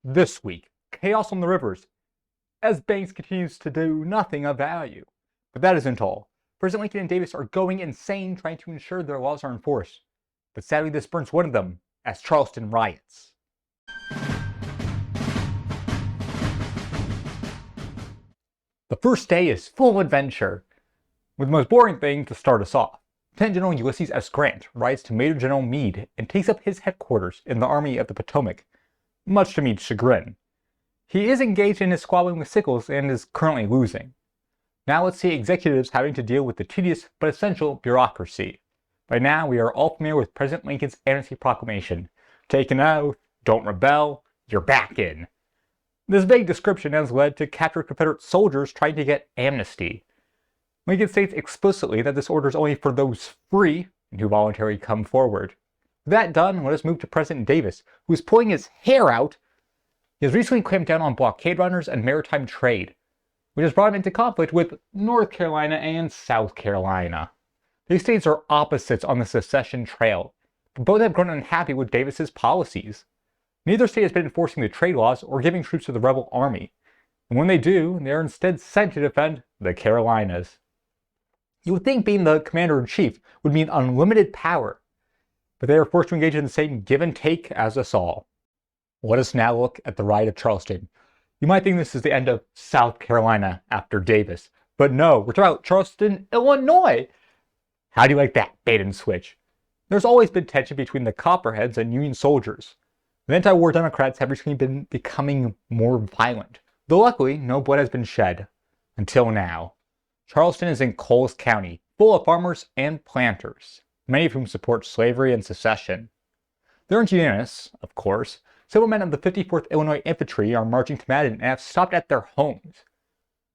This week, chaos on the rivers, as Banks continues to do nothing of value. But that isn't all. President Lincoln and Davis are going insane trying to ensure their laws are enforced. But sadly, this burns one of them as Charleston riots. The first day is full of adventure, with the most boring thing to start us off. Lieutenant General Ulysses S. Grant rides to Major General Meade and takes up his headquarters in the Army of the Potomac, much to Meade's chagrin. He is engaged in his squabbling with Sickles and is currently losing. Now let's see executives having to deal with the tedious but essential bureaucracy. By now we are all familiar with President Lincoln's amnesty proclamation. Take an oath, don't rebel, you're back in. This vague description has led to captured Confederate soldiers trying to get amnesty. Lincoln states explicitly that this order is only for those free and who voluntarily come forward. With that done, let us move to President Davis, who is pulling his hair out. He has recently clamped down on blockade runners and maritime trade, which has brought him into conflict with North Carolina and South Carolina. These states are opposites on the secession trail, but both have grown unhappy with Davis's policies. Neither state has been enforcing the trade laws or giving troops to the rebel army, and when they do, they are instead sent to defend the Carolinas. You would think being the commander-in-chief would mean unlimited power, but they are forced to engage in the same give and take as us all. Let us now look at the riot of Charleston. You might think this is the end of South Carolina after Davis, but no, we're talking about Charleston, Illinois. How do you like that bait and switch? There's always been tension between the Copperheads and Union soldiers. The anti-war Democrats have recently been becoming more violent, though luckily no blood has been shed. Until now. Charleston is in Coles County, full of farmers and planters, many of whom support slavery and secession. They aren't unanimous, of course. Several men of the 54th Illinois Infantry are marching to Madison and have stopped at their homes.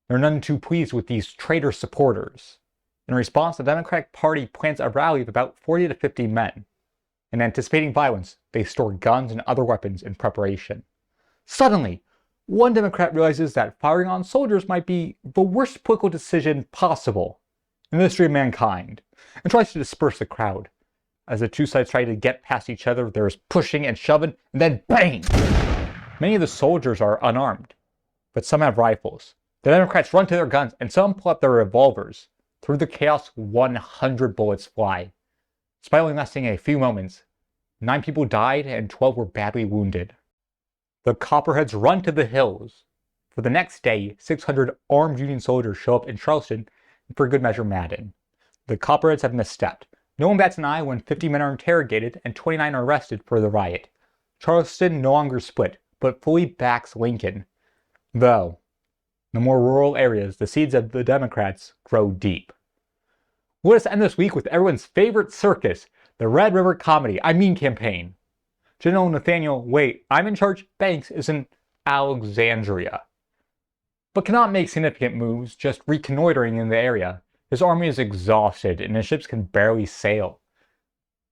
They're none too pleased with these traitor supporters. In response, the Democratic Party plans a rally of about 40 to 50 men. In anticipating violence, they store guns and other weapons in preparation. Suddenly, one Democrat realizes that firing on soldiers might be the worst political decision possible in the history of mankind, and tries to disperse the crowd. As the two sides try to get past each other, there is pushing and shoving, and then bang! Many of the soldiers are unarmed, but some have rifles. The Democrats run to their guns, and some pull out their revolvers. Through the chaos, 100 bullets fly. Despite only lasting a few moments, 9 people died and 12 were badly wounded. The Copperheads run to the hills. For the next day, 600 armed Union soldiers show up in Charleston and for good measure Madden. The Copperheads have misstepped. No one bats an eye when 50 men are interrogated and 29 are arrested for the riot. Charleston no longer split, but fully backs Lincoln. Though, in the more rural areas, the seeds of the Democrats grow deep. Let us end this week with everyone's favorite circus, the Red River campaign. General Nathaniel Wait, I'm in charge, Banks is in Alexandria, but cannot make significant moves, just reconnoitering in the area. His army is exhausted and his ships can barely sail.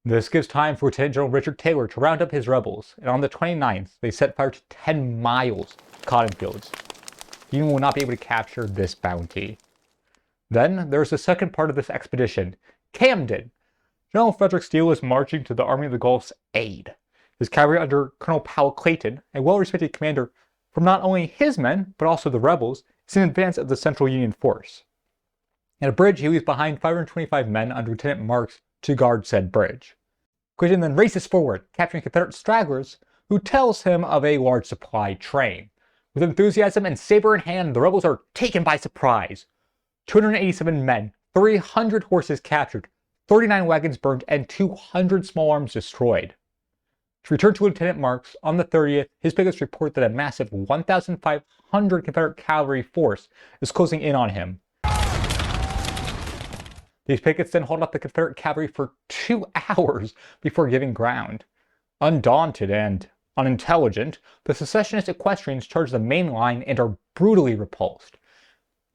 This gives time for Lieutenant General Richard Taylor to round up his rebels, and on the 29th, they set fire to 10 miles of cotton fields. The Union will not be able to capture this bounty. Then there's the second part of this expedition, Camden. General Frederick Steele is marching to the Army of the Gulf's aid. His cavalry under Colonel Powell Clayton, a well-respected commander from not only his men, but also the rebels, is in advance of the Central Union force. At a bridge, he leaves behind 525 men under Lieutenant Marks to guard said bridge. Clayton then races forward, capturing Confederate stragglers, who tells him of a large supply train. With enthusiasm and saber in hand, the rebels are taken by surprise. 287 men, 300 horses captured, 39 wagons burned, and 200 small arms destroyed. To return to Lieutenant Marks, on the 30th, his pickets report that a massive 1,500 Confederate cavalry force is closing in on him. These pickets then hold up the Confederate cavalry for 2 hours before giving ground. Undaunted and unintelligent, the secessionist equestrians charge the main line and are brutally repulsed.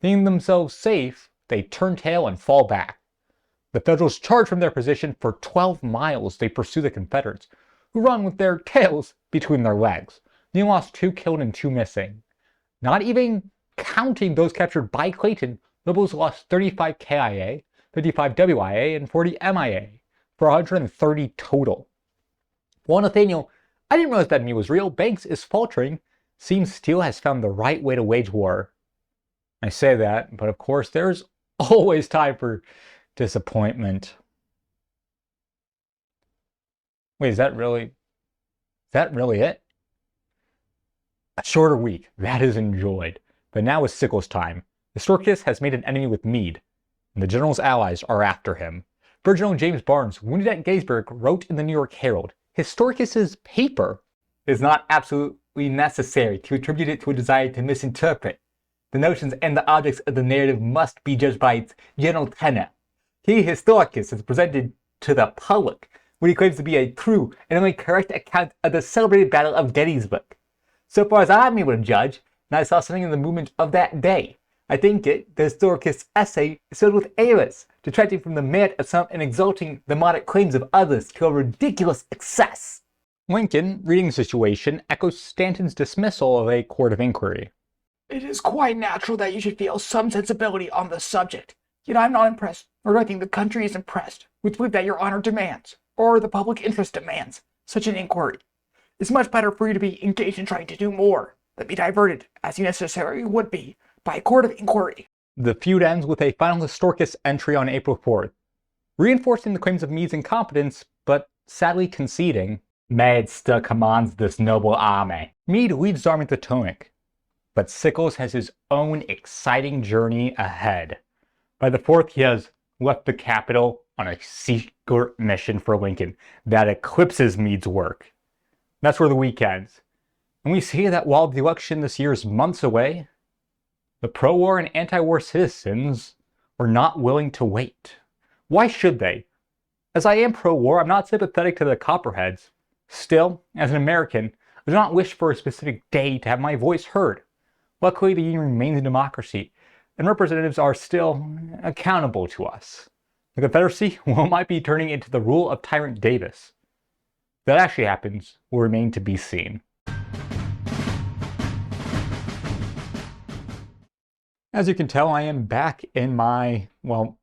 Thinking themselves safe, they turn tail and fall back. The Federals charge from their position. For 12 miles they pursue the Confederates, who run with their tails between their legs. They lost 2 killed and 2 missing. Not even counting those captured by Clayton, the rebels lost 35 KIA, 55 WIA, and 40 MIA, for 130 total. While Nathaniel, I didn't realize that enemy was real, Banks is faltering, seems Steele has found the right way to wage war. I say that, but of course there's always time for disappointment. Wait, is that really it? A shorter week, that is enjoyed. But now is Sickles' time. Historicus has made an enemy with Meade, and the general's allies are after him. Brigadier General James Barnes, wounded at Gettysburg, wrote in the New York Herald, Historicus's paper is not absolutely necessary to attribute it to a desire to misinterpret. The notions and the objects of the narrative must be judged by its general tenor. He, Historicus, is presented to the public what he claims to be a true and only correct account of the celebrated Battle of Gettysburg. So far as I'm able to judge, and I saw something in the movement of that day, I think the Historicus essay is filled with errors, detracting from the merit of some and exalting the moderate claims of others to a ridiculous excess. Lincoln, reading the situation, echoes Stanton's dismissal of a court of inquiry. It is quite natural that you should feel some sensibility on the subject. Yet I am not impressed, nor do I think the country is impressed, with the belief that your honor demands, or the public interest demands, such an inquiry. It's much better for you to be engaged in trying to do more than be diverted, as you necessarily would be, by a court of inquiry. The feud ends with a final Historicus entry on April 4th, reinforcing the claims of Meade's incompetence, but sadly conceding, Meade still commands this noble army. Meade leads his army to the Potomac, but Sickles has his own exciting journey ahead. By the 4th, he has left the capital on a secret mission for Lincoln that eclipses Meade's work. That's where the week ends. And we see that while the election this year is months away, the pro-war and anti-war citizens are not willing to wait. Why should they? As I am pro-war, I'm not sympathetic to the Copperheads. Still, as an American, I do not wish for a specific day to have my voice heard. Luckily, the Union remains a democracy, and representatives are still accountable to us. The Confederacy might be turning into the rule of Tyrant Davis. If that actually happens will remain to be seen. As you can tell, I am back in my,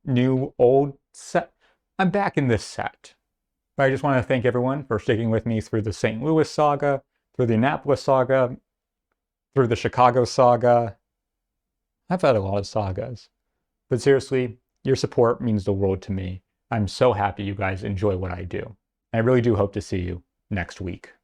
new, old set. I'm back in this set. But I just want to thank everyone for sticking with me through the St. Louis saga, through the Annapolis saga, through the Chicago saga. I've had a lot of sagas. But seriously, your support means the world to me. I'm so happy you guys enjoy what I do. I really do hope to see you next week.